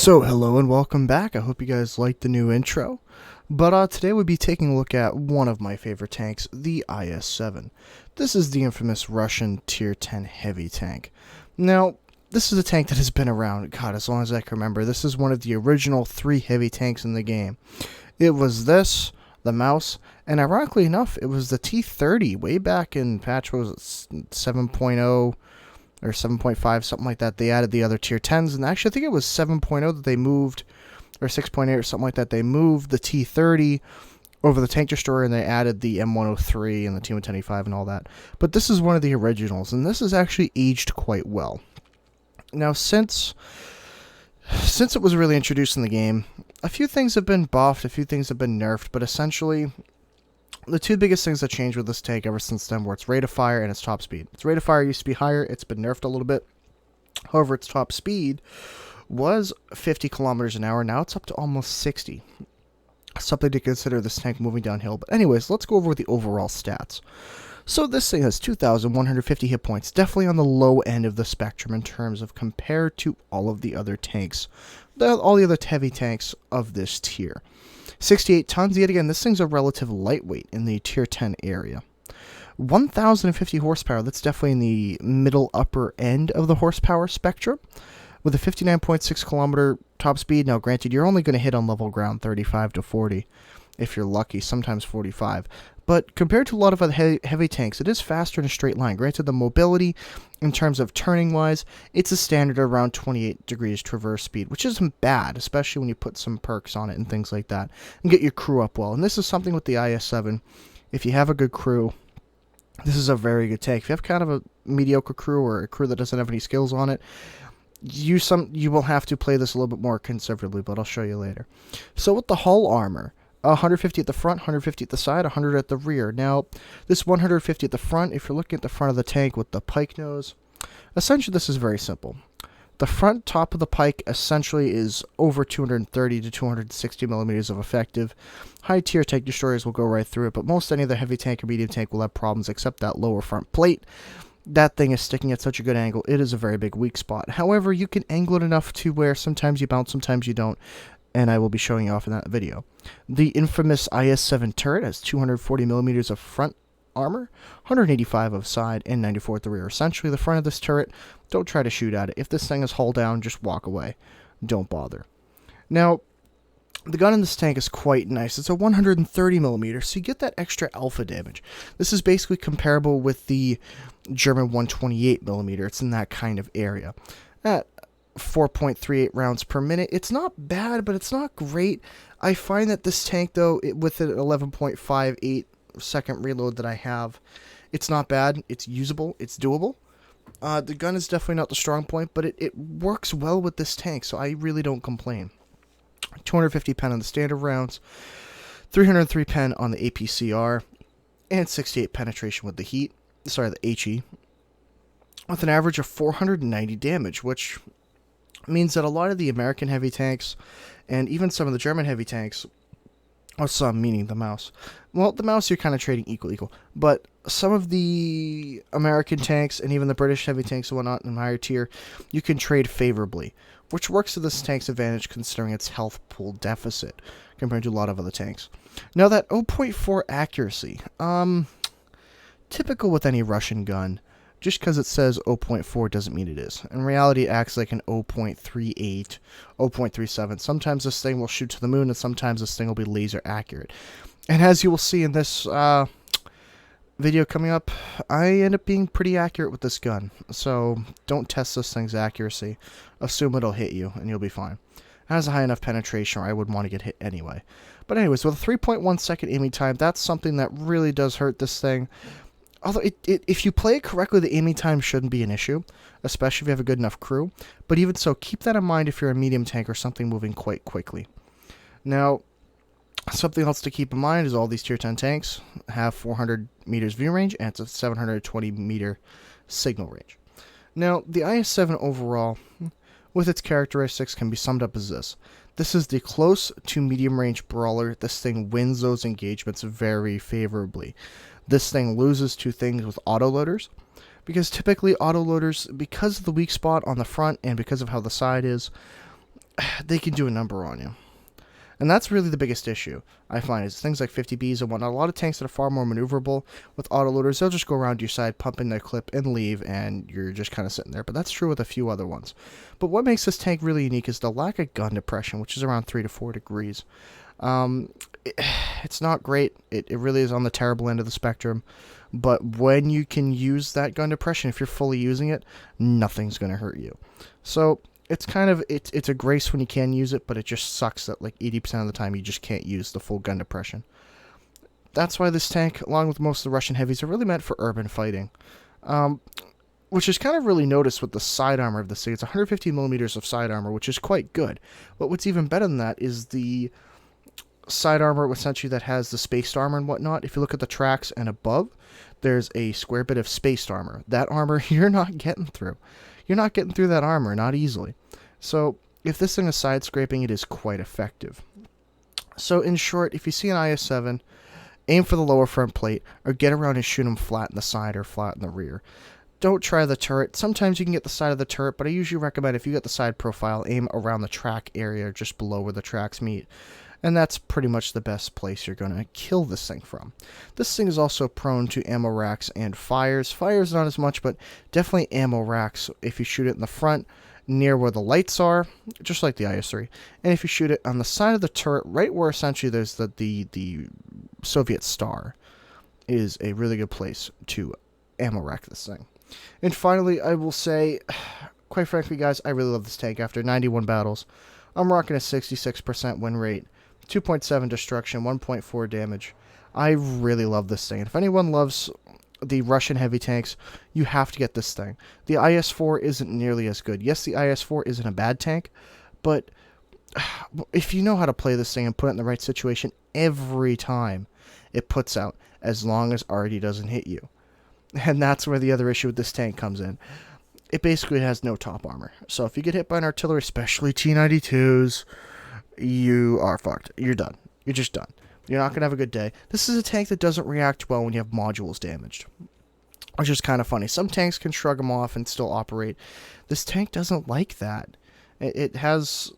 So hello and welcome back. I hope you guys liked the new intro. But today we'll be taking a look at one of my favorite tanks, the Is7. This is the infamous Russian Tier 10 heavy tank. Now, this is a tank that has been around, God, as long as I can remember. This is one of the original 3 heavy tanks in the game. It was this, the mouse, and ironically enough, it was the T30 way back in patch, what was it, 7.0 or 7.5, something like that. They added the other tier 10s, and actually I think it was 7.0 that they moved, or 6.8 or something like that. They moved the T30 over the tank destroyer, and they added the M103 and the T110E5 and all that. But this is one of the originals, and this is actually aged quite well. Now, since it was really introduced in the game, a few things have been buffed, a few things have been nerfed, but essentially the two biggest things that changed with this tank ever since then were its rate of fire and its top speed. Its rate of fire used to be higher. It's been nerfed a little bit. However, its top speed was 50 kilometers an hour. Now it's up to almost 60. Something to consider this tank moving downhill. But anyways, let's go over the overall stats. So this thing has 2,150 hit points. Definitely on the low end of the spectrum in terms of compared to all of the other tanks. All the other heavy tanks of this tier. 68 tons, yet again, this thing's a relative lightweight in the tier 10 area. 1,050 horsepower, that's definitely in the middle upper end of the horsepower spectrum. With a 59.6 kilometer top speed, now granted, you're only going to hit on level ground 35 to 40, if you're lucky, sometimes 45. But compared to a lot of other heavy tanks, it is faster in a straight line. Granted, the mobility, in terms of turning-wise, it's a standard around 28 degrees traverse speed, which isn't bad, especially when you put some perks on it and things like that, and get your crew up well. And this is something with the Is7. If you have a good crew, this is a very good tank. If you have kind of a mediocre crew or a crew that doesn't have any skills on it, you will have to play this a little bit more conservatively, but I'll show you later. So with the hull armor, 150 at the front, 150 at the side, 100 at the rear. Now, this 150 at the front, if you're looking at the front of the tank with the pike nose, essentially this is very simple. The front top of the pike essentially is over 230 to 260 millimeters of effective. High tier tank destroyers will go right through it, but most any other heavy tank or medium tank will have problems except that lower front plate. That thing is sticking at such a good angle, it is a very big weak spot. However, you can angle it enough to where sometimes you bounce, sometimes you don't, and I will be showing you off in that video. The infamous Is7 turret has 240 millimeters of front armor, 185 of side, and 94 at the rear. Essentially, the front of this turret, don't try to shoot at it. If this thing is hull down, just walk away. Don't bother. Now, the gun in this tank is quite nice. It's a 130 millimeter, so you get that extra alpha damage. This is basically comparable with the German 128 millimeter. It's in that kind of area. At 4.38 rounds per minute, it's not bad, but it's not great. I find that this tank, though, with an 11.58 second reload that I have, it's not bad. It's usable. It's doable. The gun is definitely not the strong point, but it works well with this tank, so I really don't complain. 250 pen on the standard rounds, 303 pen on the APCR, and 68 penetration with the HE, with an average of 490 damage, which means that a lot of the American heavy tanks, and even some of the German heavy tanks, or some, meaning the mouse. Well, the mouse you're kind of trading equal, but some of the American tanks, and even the British heavy tanks and whatnot in higher tier, you can trade favorably, which works to this tank's advantage considering its health pool deficit compared to a lot of other tanks. Now that 0.4 accuracy, typical with any Russian gun. Just because it says 0.4 doesn't mean it is. In reality, it acts like an 0.38, 0.37. Sometimes this thing will shoot to the moon, and sometimes this thing will be laser accurate. And as you will see in this video coming up, I end up being pretty accurate with this gun. So don't test this thing's accuracy. Assume it'll hit you, and you'll be fine. It has a high enough penetration, or I would want to get hit anyway. But anyways, with a 3.1 second aiming time, that's something that really does hurt this thing. Although, if you play it correctly, the aiming time shouldn't be an issue, especially if you have a good enough crew. But even so, keep that in mind if you're a medium tank or something moving quite quickly. Now, something else to keep in mind is all these tier 10 tanks have 400 meters view range, and it's a 720 meter signal range. Now, the Is7 overall, with its characteristics, can be summed up as this. This is the close to medium range brawler. This thing wins those engagements very favorably. This thing loses to things with autoloaders, because typically autoloaders, because of the weak spot on the front and because of how the side is, they can do a number on you. And that's really the biggest issue, I find, is things like 50Bs and whatnot. A lot of tanks that are far more maneuverable with autoloaders, they'll just go around your side, pump in their clip, and leave, and you're just kind of sitting there. But that's true with a few other ones. But what makes this tank really unique is the lack of gun depression, which is around 3 to 4 degrees. It's not great. It really is on the terrible end of the spectrum. But when you can use that gun depression, if you're fully using it, nothing's going to hurt you. So it's kind of, it's a grace when you can use it, but it just sucks that like 80% of the time you just can't use the full gun depression. That's why this tank, along with most of the Russian heavies, are really meant for urban fighting. Which is kind of really noticed with the side armor of this thing. It's 150 millimeters of side armor, which is quite good. But what's even better than that is the side armor, essentially, that has the spaced armor and whatnot. If you look at the tracks and above, there's a square bit of spaced armor. That armor you're not getting through. You're not getting through that armor, not easily. So if this thing is side scraping, it is quite effective. So in short, if you see an IS-7, aim for the lower front plate, or get around and shoot them flat in the side or flat in the rear. Don't try the turret. Sometimes you can get the side of the turret, but I usually recommend if you get the side profile, aim around the track area, just below where the tracks meet. And that's pretty much the best place you're going to kill this thing from. This thing is also prone to ammo racks and fires. Fires not as much, but definitely ammo racks if you shoot it in the front, near where the lights are, just like the IS-3. And if you shoot it on the side of the turret, right where essentially there's the Soviet star, is a really good place to ammo rack this thing. And finally, I will say, quite frankly, guys, I really love this tank. After 91 battles, I'm rocking a 66% win rate, 2.7 destruction, 1.4 damage. I really love this thing. If anyone loves the Russian heavy tanks, you have to get this thing. The IS-4 isn't nearly as good. Yes, the IS-4 isn't a bad tank, but if you know how to play this thing and put it in the right situation, every time it puts out, as long as arty doesn't hit you. And that's where the other issue with this tank comes in. It basically has no top armor. So if you get hit by an artillery, especially T-92s, you are fucked. You're done. You're just done. You're not going to have a good day. This is a tank that doesn't react well when you have modules damaged, which is kind of funny. Some tanks can shrug them off and still operate. This tank doesn't like that. It has...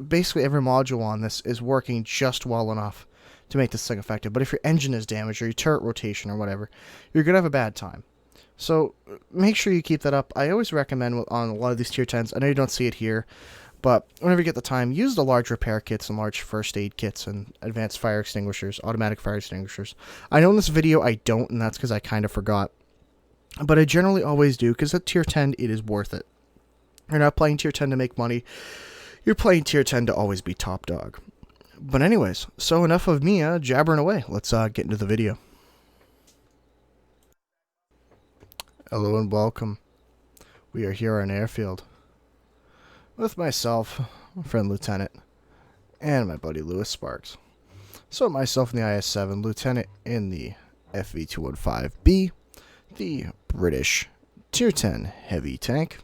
Basically, every module on this is working just well enough to make this thing effective. But if your engine is damaged or your turret rotation or whatever, you're going to have a bad time. So make sure you keep that up. I always recommend on a lot of these tier 10s, I know you don't see it here, but whenever you get the time, use the large repair kits and large first aid kits and advanced fire extinguishers, automatic fire extinguishers. I know in this video I don't, and that's because I kind of forgot. But I generally always do, because at tier 10, it is worth it. You're not playing tier 10 to make money. You're playing tier 10 to always be top dog. But anyways, so enough of me jabbering away. Let's get into the video. Hello and welcome. We are here on airfield with myself, my friend Lieutenant, and my buddy Lewis Sparks. So myself in the IS-7, Lieutenant in the FV-215B, the British Tier 10 heavy tank,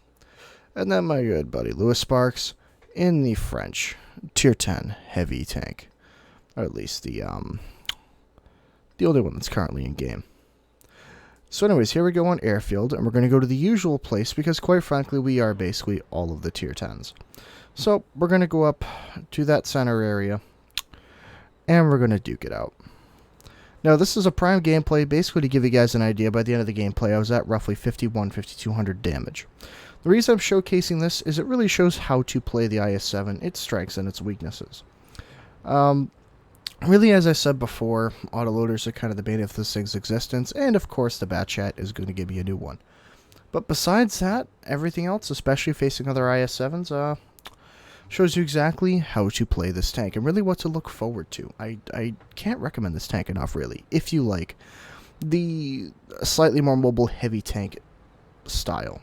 and then my good buddy Lewis Sparks in the French Tier 10 heavy tank, or at least the only one that's currently in game. So anyways, here we go on airfield, and we're going to go to the usual place because, quite frankly, we are basically all of the tier 10s. So we're going to go up to that center area, and we're going to duke it out. Now, this is a prime gameplay, basically to give you guys an idea. By the end of the gameplay, I was at roughly 5,200 damage. The reason I'm showcasing this is it really shows how to play the IS-7, its strengths and its weaknesses. Really, as I said before, autoloaders are kind of the bane of this thing's existence, and of course the bat chat is going to give you a new one. But besides that, everything else, especially facing other IS-7s, shows you exactly how to play this tank, and really what to look forward to. I can't recommend this tank enough, really, if you like the slightly more mobile heavy tank style.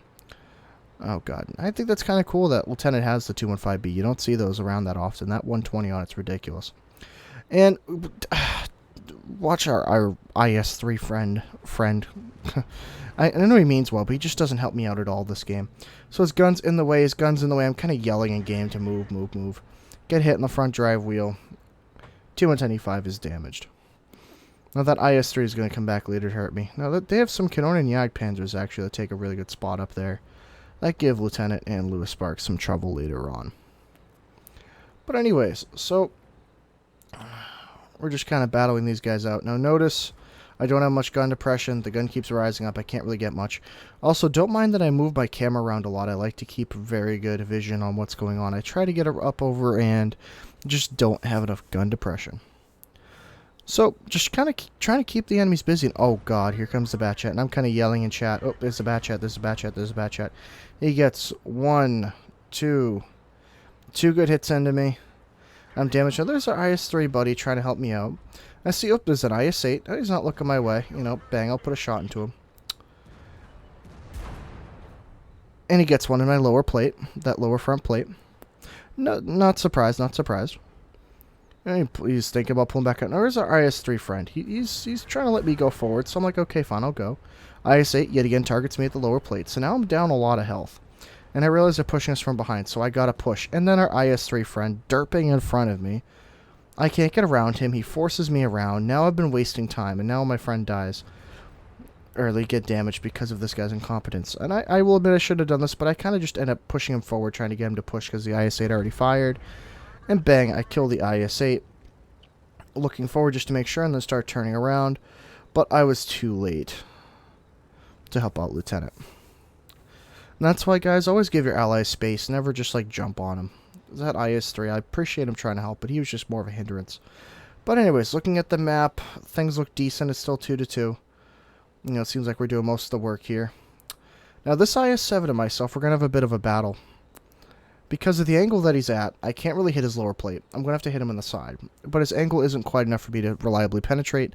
Oh god, I think that's kind of cool that Lieutenant has the 215B. You don't see those around that often. That 120 on it's ridiculous. And watch our IS-3 friend. I know he means well, but he just doesn't help me out at all this game. So his gun's in the way, I'm kind of yelling in game to move. Get hit in the front drive wheel. T-110E5 is damaged. Now that IS-3 is going to come back later to hurt me. Now they have some Canonian Jagdpanzers actually that take a really good spot up there. That give Lieutenant and Lewis Sparks some trouble later on. But anyways, so we're just kind of battling these guys out. Now notice I don't have much gun depression. The gun keeps rising up. I can't really get much. Also, don't mind that I move my camera around a lot. I like to keep very good vision on what's going on. I try to get her up over and just don't have enough gun depression. So, just kind of trying to keep the enemies busy. Oh, God, here comes the bat chat. And I'm kind of yelling in chat. Oh, there's a bat chat, there's a bat chat, there's a bat chat. He gets two good hits into me. I'm damaged. Now, there's our IS-3 buddy trying to help me out. I see, oh, there's an IS-8. Oh, he's not looking my way. You know, bang, I'll put a shot into him. And he gets one in my lower plate. That lower front plate. No, not surprised, not surprised. And he's thinking about pulling back out. Now, there's our IS-3 friend. He's trying to let me go forward, so I'm like, okay, fine, I'll go. IS-8 yet again targets me at the lower plate. So now I'm down a lot of health. And I realize they're pushing us from behind, so I gotta push. And then our IS-3 friend derping in front of me. I can't get around him. He forces me around. Now I've been wasting time, and now my friend dies. Or they get damaged because of this guy's incompetence. And I will admit I should have done this, but I kind of just end up pushing him forward, trying to get him to push because the IS-8 already fired. And bang, I kill the IS-8. Looking forward just to make sure, and then start turning around. But I was too late to help out Lieutenant. And that's why, guys, always give your allies space. Never just, like, jump on him. That IS-3, I appreciate him trying to help, but he was just more of a hindrance. But anyways, looking at the map, things look decent. It's still 2-2. You know, it seems like we're doing most of the work here. Now, this IS-7 and myself, we're going to have a bit of a battle. Because of the angle that he's at, I can't really hit his lower plate. I'm going to have to hit him in the side. But his angle isn't quite enough for me to reliably penetrate.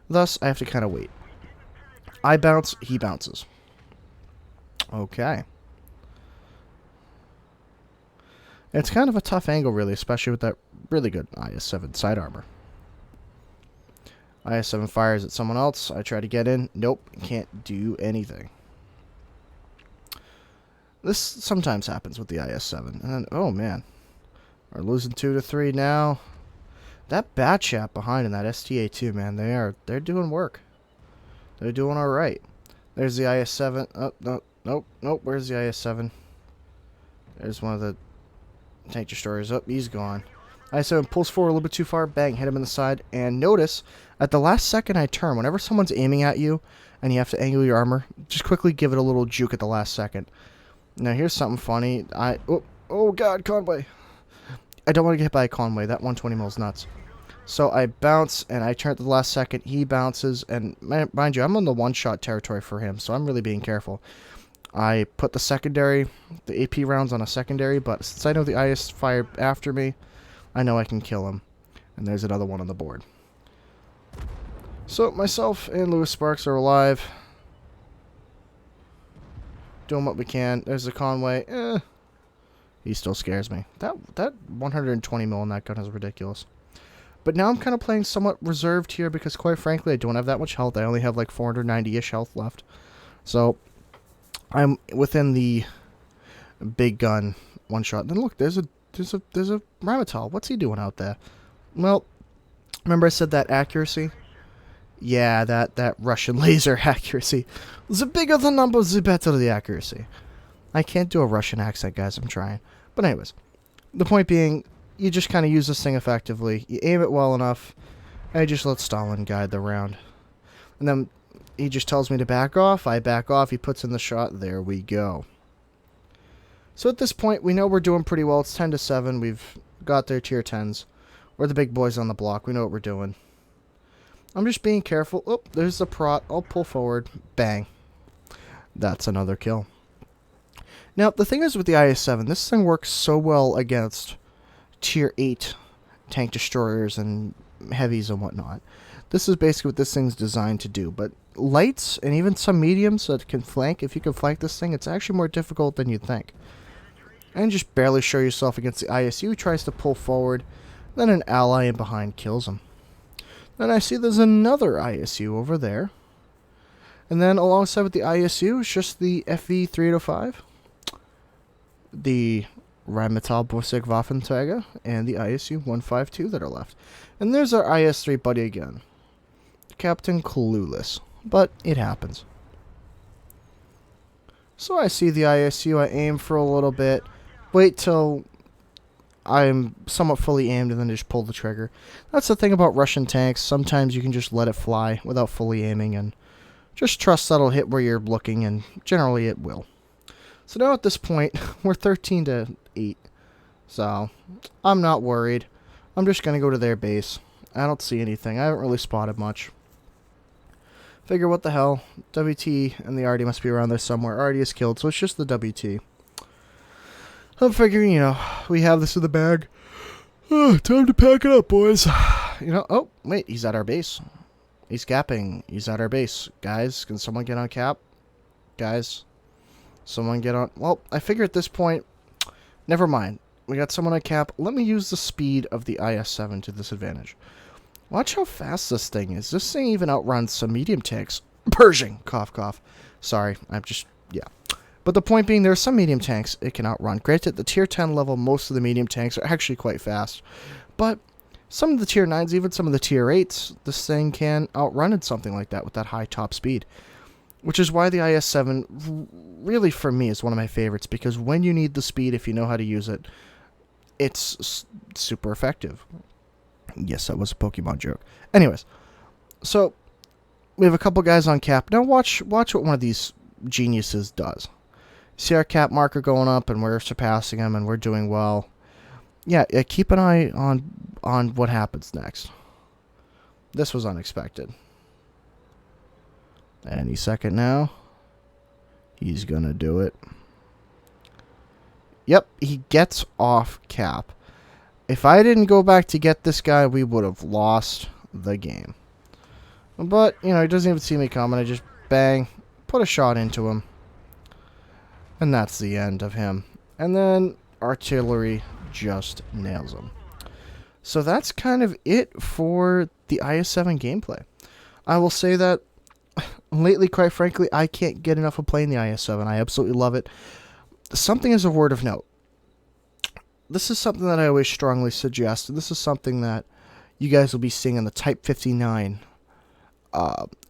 Thus, I have to kind of wait. I bounce, he bounces. Okay. It's kind of a tough angle, really, especially with that really good IS-7 side armor. IS-7 fires at someone else. I try to get in. Nope, can't do anything. This sometimes happens with the IS-7. And then, oh, man. We're losing 2-3 now. That bat chat behind in that STA-2, man, they're doing work. They're doing all right. There's the IS-7. Oh, nope. Where's the IS-7? There's one of the tank destroyers. Oh, he's gone. IS-7 pulls forward a little bit too far. Bang, hit him in the side. And notice, at the last second I turn, whenever someone's aiming at you and you have to angle your armor, just quickly give it a little juke at the last second. Now, here's something funny. Oh, God, Conway. I don't want to get hit by a Conway. That 120 mil is nuts. So I bounce, and I turn at the last second. He bounces, and mind you, I'm on the one-shot territory for him, so I'm really being careful. I put the AP rounds on a secondary, but since I know the IS fired after me, I know I can kill him. And there's another one on the board. So myself and Lewis Sparks are alive. Doing what we can. There's a Conway. He still scares me. That 120 mil on that gun is ridiculous. But now I'm kind of playing somewhat reserved here because, quite frankly, I don't have that much health. I only have like 490-ish health left. So I'm within the big gun one shot. Then look, there's a Rheinmetall. What's he doing out there? Well, remember I said that accuracy? Yeah, that Russian laser accuracy. The bigger the number, the better the accuracy. I can't do a Russian accent, guys. I'm trying. But anyways, the point being, you just kind of use this thing effectively. You aim it well enough, and you just let Stalin guide the round. And then he just tells me to back off. I back off. He puts in the shot. There we go. So at this point, we know we're doing pretty well. It's 10-7. We've got their tier 10s. We're the big boys on the block. We know what we're doing. I'm just being careful. Oh, there's the prot. I'll pull forward. Bang. That's another kill. Now, the thing is with the IS-7, this thing works so well against tier 8 tank destroyers and heavies and whatnot. This is basically what this thing's designed to do. But lights and even some mediums that can flank, if you can flank this thing, it's actually more difficult than you'd think. And just barely show yourself against the ISU, who tries to pull forward. Then an ally in behind kills him. Then I see there's another ISU over there. And then alongside with the ISU is just the FV-3805, the Rheinmetall Borsig Waffenträger, and the ISU-152 that are left. And there's our IS-3 buddy again. Captain Clueless. But it happens. So I see the ISU, I aim for a little bit, wait till I'm somewhat fully aimed and then just pull the trigger. That's the thing about Russian tanks. Sometimes you can just let it fly without fully aiming and just trust that it'll hit where you're looking, and generally it will. So now at this point, we're 13-8. So I'm not worried. I'm just going to go to their base. I don't see anything. I haven't really spotted much. Figure what the hell. WT and the RD must be around there somewhere. RD is killed, so it's just the WT. I'm figuring, we have this in the bag. Time to pack it up, boys. Oh, wait, he's at our base. He's capping. He's at our base. Guys, can someone get on cap? Guys, someone get on... Well, I figure at this point, never mind. We got someone on cap. Let me use the speed of the IS-7 to this advantage. Watch how fast this thing is. This thing even outruns some medium tanks. Pershing. Cough, cough. Sorry, yeah. But the point being, there are some medium tanks it can outrun. Granted, the tier 10 level, most of the medium tanks are actually quite fast. But some of the tier 9s, even some of the tier 8s, this thing can outrun in something like that with that high top speed. Which is why the IS-7, really for me, is one of my favorites. Because when you need the speed, if you know how to use it, it's super effective. Yes, that was a Pokemon joke. Anyways, so we have a couple guys on cap. Now watch what one of these geniuses does. See our cap marker going up, and we're surpassing him, and we're doing well. Yeah, keep an eye on what happens next. This was unexpected. Any second now, he's gonna do it. Yep, he gets off cap. If I didn't go back to get this guy, we would have lost the game. But, he doesn't even see me coming. I just, bang, put a shot into him. And that's the end of him. And then artillery just nails him. So that's kind of it for the IS-7 gameplay. I will say that lately, quite frankly, I can't get enough of playing the IS-7. I absolutely love it. Something as a word of note. This is something that I always strongly suggest. And this is something that you guys will be seeing in the Type 59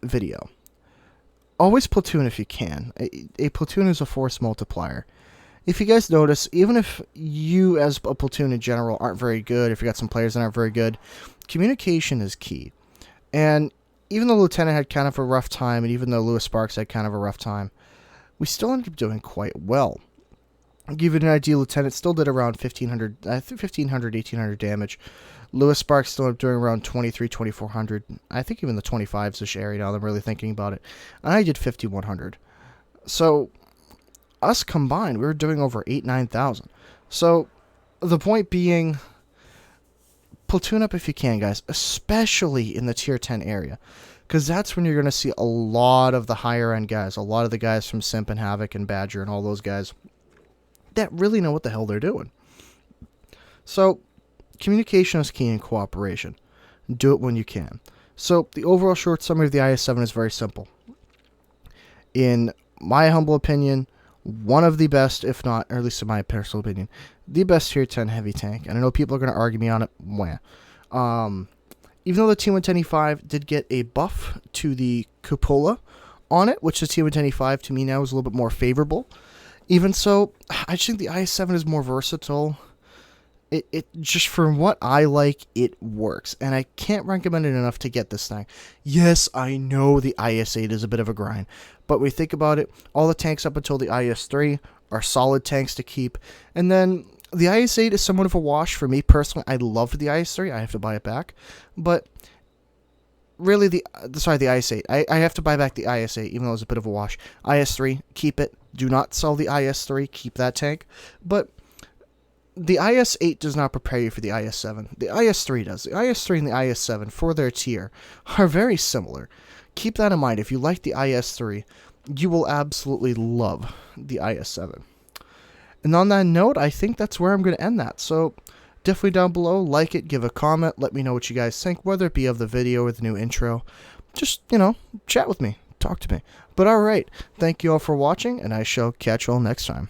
video. Always platoon if you can. A platoon is a force multiplier. If you guys notice, even if you as a platoon in general aren't very good, if you got some players that aren't very good, communication is key. And even though Lieutenant had kind of a rough time, and even though Lewis Sparks had kind of a rough time, we still ended up doing quite well. I'll give you an idea, Lieutenant still did around 1,500, 1,800 damage. Lewis Sparks still ended up doing around 2,400. I think even the 25s-ish area now that I'm really thinking about it. And I did 5,100. So, us combined, we were doing over 9,000. So, the point being, platoon up if you can, guys, especially in the tier 10 area. Because that's when you're going to see a lot of the higher-end guys, a lot of the guys from Simp and Havoc and Badger and all those guys that really know what the hell they're doing. So, communication is key in cooperation. Do it when you can. So, the overall short summary of the IS-7 is very simple. In my humble opinion, one of the best, if not, or at least in my personal opinion, the best tier 10 heavy tank. And I know people are going to argue me on it. Even though the T110E5 did get a buff to the cupola on it, which the T110E5 to me now is a little bit more favorable. Even so, I just think the IS-7 is more versatile. It just, from what I like, it works. And I can't recommend it enough to get this thing. Yes, I know the IS-8 is a bit of a grind. But we think about it, all the tanks up until the IS-3 are solid tanks to keep. And then the IS-8 is somewhat of a wash for me personally. I loved the IS-3. I have to buy it back. But really, the IS-8. I have to buy back the IS-8, even though it was a bit of a wash. IS-3, keep it. Do not sell the IS-3. Keep that tank. But the IS-8 does not prepare you for the IS-7. The IS-3 does. The IS-3 and the IS-7, for their tier, are very similar. Keep that in mind. If you like the IS-3, you will absolutely love the IS-7. And on that note, I think that's where I'm going to end that. So, definitely down below, like it, give a comment, let me know what you guys think, whether it be of the video or the new intro. Just, chat with me, talk to me. But alright, thank you all for watching, and I shall catch you all next time.